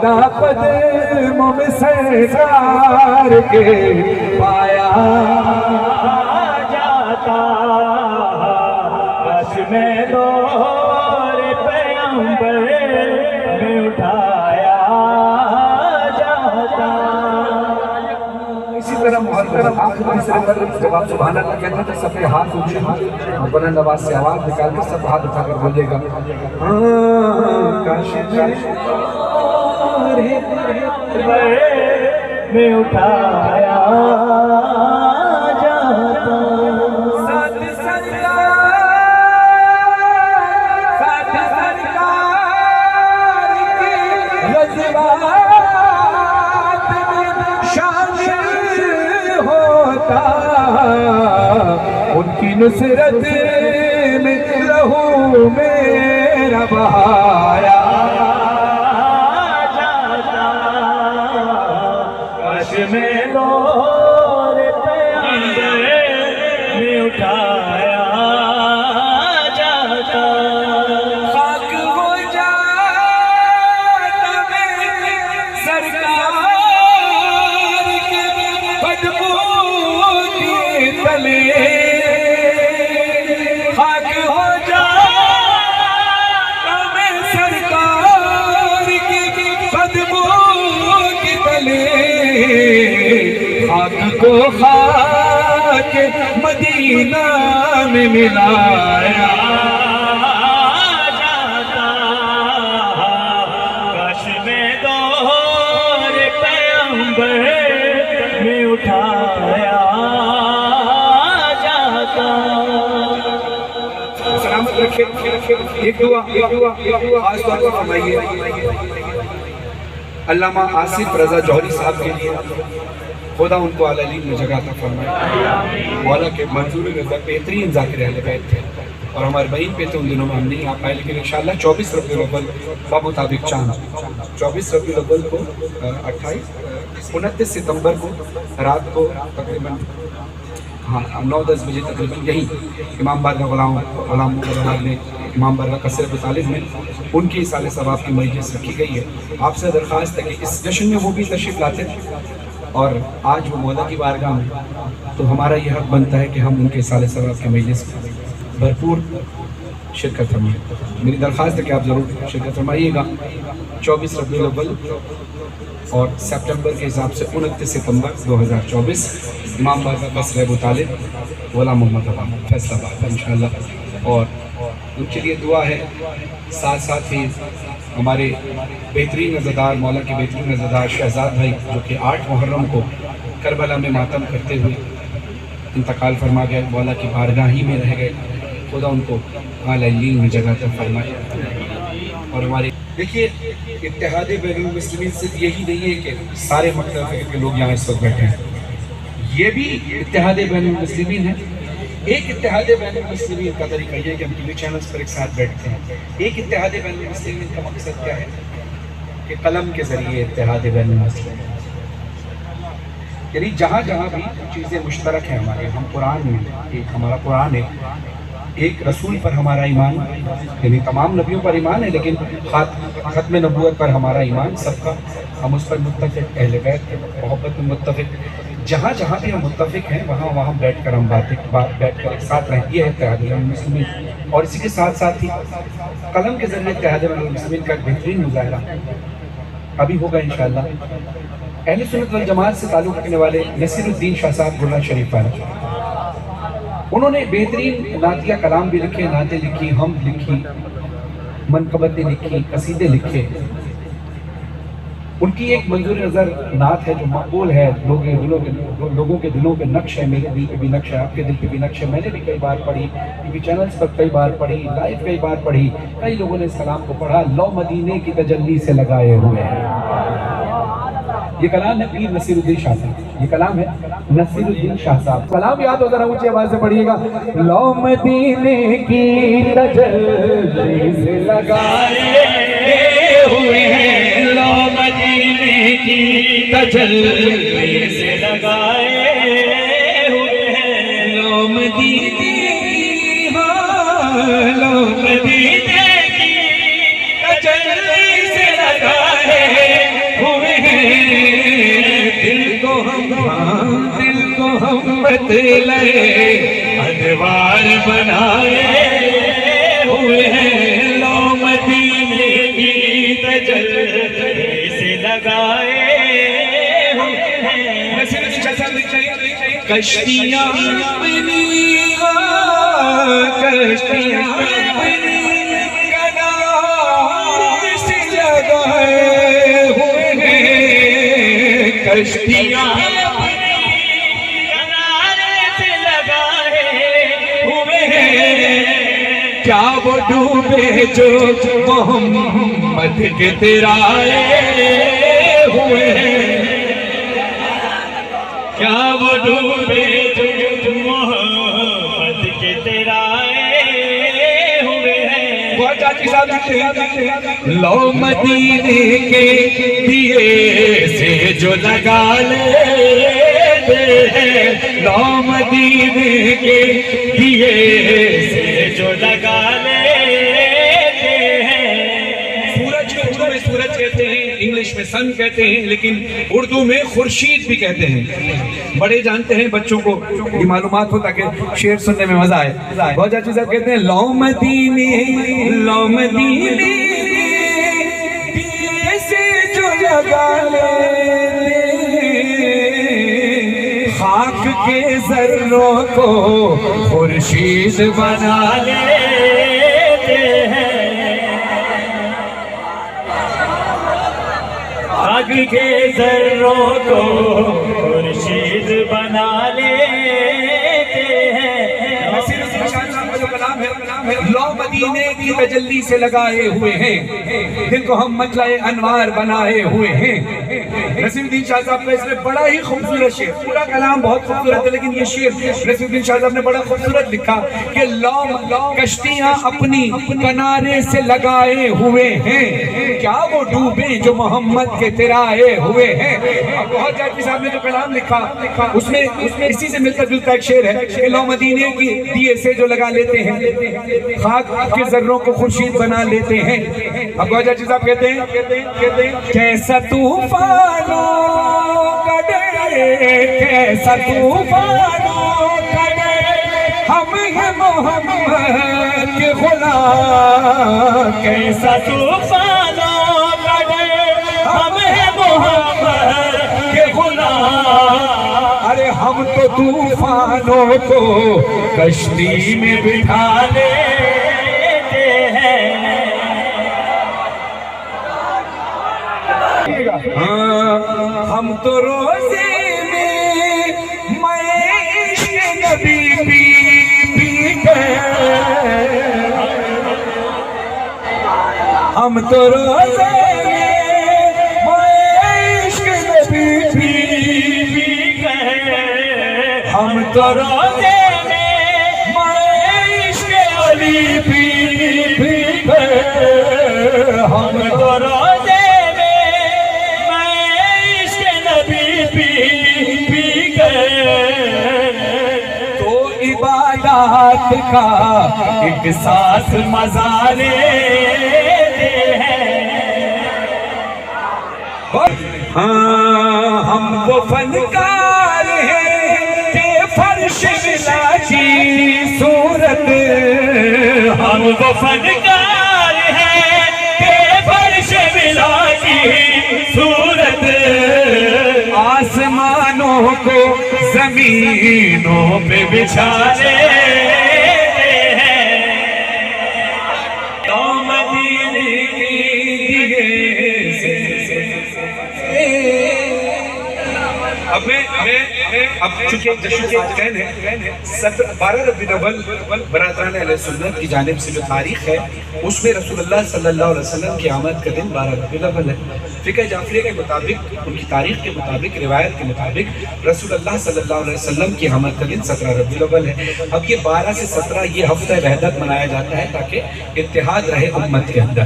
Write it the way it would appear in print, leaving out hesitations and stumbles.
खुदा कदमों में सरकार के पाया जाता, कश में दौर पैगंबर में उठाया जाता। इसी तरह जब आप सुभान अल्लाह कहते हैं तो सबके हाथ ऊंचे और बुलंद आवाज से आवाज निकाल कर सब हाथ उठाकर बोलेगा, में उठाया जाता। साथ सरकार के जज्बात में शामिल होता, उनकी नुसरत में लहू मेरा बहाया जाता, कश में दौर पैगंबर में उठाया जाता। खाक हो जाता मेरे सरकार के बदबू के तले, खाक हो जाता मेरे सरकार के बदबू के तले, खाक को खाक मदीना में मिलाया जाता, कश में दौर पैगंबर में उठाया जाता। सलामत रखिए। एक दुआ खास तौर पर फरमाइए अल्लामा आसिफ रजा जौहरी साहब के लिए, खुदा उनको आला-लीन में जगह अता फरमाए। मौला के मंजूर नज़र बेहतरीन ज़ाकिर अहले बैत थे और हमारे बहन पे तो उन दिनों में हम नहीं आ पाए, लेकिन इंशाअल्लाह 24 रबीउल अव्वल बामुताबिक चांद 24 रबीउल अव्वल को 29 सितंबर को रात को तकरीबन 9-10 बजे तकरीबन यही इमाम बारगाह गुलाम ने इमाम बारगाह कसरत तालिब में उनकी साले सवाब की मजलिस रखी गई है। आपसे दरख्वास्त है कि इस जश्न में वो भी तशरीफ़ लाते और आज वो मौला की बारगाह में, तो हमारा ये हक बनता है कि हम उनके साले सवाब की मजलिस में भरपूर शिरकत फरमाएं। मेरी दरख्वास्त है कि आप ज़रूर शिरकत फरमाइएगा। 24 रबीउल अव्वल और सितंबर के हिसाब से 29 सितंबर 2024 इमाम बारगाह कसरत अबू तालिब गुलाम मोहम्मद अवाम फैसलाबाद इंशाअल्लाह। और उनके लिए दुआ है, साथ साथ ही हमारे बेहतरीन नज़रदार मौला के बेहतरीन नज़रदार शहजाद भाई जो कि 8 मुहर्रम को करबला में मातम करते हुए इंतकाल फरमा गए, मौला की बारगाह ही में रह गए, खुदा उनको आला-लीन में जगह अता फरमाए। और हमारे देखिए इत्तेहाद बैनुल मुस्लिमीन सिर्फ यही नहीं है कि सारे मतलब के लोग यहाँ इस वक्त बैठे हैं, ये भी इत्तेहाद बैनुल मुस्लिमीन है। एक इत्तेहाद बैनुल मुस्लिमीन का तरीका ये है कि हम टीवी चैनल्स पर एक साथ बैठते हैं। एक इत्तेहाद बैनुल मुस्लिमीन का मकसद क्या है कि कलम के ज़रिए इत्तेहाद बैनुल मुस्लिमीन, यानी जहाँ जहाँ भी चीज़ें मुश्तरक हैं हमारे, हम कुरान में एक हमारा कुरान है, एक रसूल पर हमारा ईमान, यानी तमाम नबियों पर ईमान है, लेकिन ख़त्म नबूवत पर हमारा ईमान सबका, हम उस पर मुत्तफ़िक़, अहले बैत की मोहब्बत में मुत्तफ़िक़। जहाँ जहाँ भी हम मुत्तफ़िक़ हैं वहाँ वहाँ बैठ कर हम बैठ कर एक साथ रहें, ये है इत्तेहाद मुस्लिमीन। और इसी के साथ साथ ही कलम के ज़रिए इत्तेहाद मुस्लिमीन का बेहतरीन मुज़ाहरा अभी होगा इंशाअल्लाह। अहले सुन्नत वल जमात से ताल्लुक़ रखने वाले नसीरुद्दीन शाह साहब गुलशन शरीफ वाले, उन्होंने बेहतरीन नातिया कलाम भी लिखे, नाते लिखी, हम लिखी, मनकबतें लिखी, कसीदे लिखे। उनकी एक मंजूर नज़र नात है जो मकबूल है, लोगों के दिलों पे नक्श है, मेरे दिल पे भी नक्श है, आपके दिल पे भी नक्श है। मैंने भी कई बार पढ़ी, टीवी चैनल्स पर कई बार पढ़ी, लाइव कई बार पढ़ी, कई लोगों ने इस कलाम को पढ़ा। लो मदीने की तजल्ली से लगाए हुए हैं, ये कलाम है पीर नसीरुद्दीन शाह साहब, ये कलाम है नसीरुद्दीन शाह साहब। कलाम याद हो, जरा ऊंची आवाज से पढ़िएगा। लो मदीने की तजल्ली से लगाए हुए हैं, लो मदीने की तजल्ली से लगाए हुए हैं, लो मदीने लो मदीने की तजल्ली से लगाए दिल को हम बदले अनवार बनाए हुए हैं, लो मदीने की तजल्ली से लगाए हुए हैं। कश्तियाँ अपनी कश्तियाँ अपनी कनार से लगाए हुए हैं, कश्तियाँ अपनी कनार से लगाए हुए हैं। क्या वो डूबे जो मोहम्मद के तिराए हुए हैं, क्या वो डूबे जो मोहम्मद के तिराए हुए हैं। बहुत चाची साहब लो मदीने के दिए से जो लगा लेते हैं, लो मदीने के दिए से जो लगा लेते हैं। सूरज को उर्दू में सूरज कहते हैं, इंग्लिश में सन कहते हैं, लेकिन उर्दू में खुर्शीद भी कहते हैं। बड़े जानते हैं, बच्चों को ये मालूमात हो ताकि शेर सुनने में मजा आए। बहुत अच्छी साहब कहते हैं लो मदीने से जो लगा लेते खाक के जर्रों को खुर्शीद बना लेते हैं, खाक के जर्रों को खुर्शीद बना लेते हैं। लो मदीने की तजल्ली से लगाए हुए हैं, दिल को हम मतलाए अनवार बनाए हुए हैं। नसीरुद्दीन शाह साहब का इसमें बड़ा ही खूबसूरत शेर, पूरा कलाम बहुत खूबसूरत है, लेकिन ये शेर नसीरुद्दीन शाह साहब ने बड़ा खूबसूरत लिखा कि लो कश्तियां अपनी किनारे से लगाए हुए हैं, क्या वो डूबे जो मोहम्मद के तिराए हुए हैं। अब बहुत जाती साहब ने जो कलाम लिखा उसमें इसी से मिलकर जुलता एक शेर है कि लो मदीने की दिए से जो लगा लेते हैं, खाक के जर्रों को खुर्शीद बना लेते हैं। अब बहुत जाती साहब कहते हैं कैसा तूफानों का डर, कैसा तूफानों का डर, हम हैं मोहम्मद के गुलाम, कैसा तूफानों का डर, हम हैं मोहम्मद के गुलाम। अरे हम तो तूफानों को कश्ती में बिठा लेते हैं। हाँ, हम तो रोजे में मैं इश्क़ नबी पी गए, हम तो रोजे में मैं इश्क़ नबी पी गए, हम तो रोजे में मैं इश्क़ अली पी गए, हम तो रोजे इबादत का एक साथ मजा लेते हैं। हाँ, हम वो फनकार हैं के फर्श मिला की सूरत, हम वो फनकार हैं के फर्श मिला की सूरत, आसमानों को जमीनों पे बिछा लेते हैं, लो मदीने के दिए से। अब चूंकि जश्न साजदैन है 12 रबीउल अव्वल बरादरान अहले सुन्नत की जानिब से जो तारीख है उसमें रसूलुल्लाह सल्लल्लाहु अलैहि वसल्लम की आमद का दिन 12 रबीउल अव्वल है। फ़िक़्ह जाफ़रिया के मुताबिक, उनकी तारीख के मुताबिक, रिवायत के मुताबिक रसूलुल्लाह सल्लल्लाहु अलैहि वसल्लम की आमद का दिन 17 रबीउल अव्वल है। अब ये 12 से 17 ये हफ्ता वहदत मनाया जाता है ताकि इत्तेहाद रहे उम्मत के अंदर।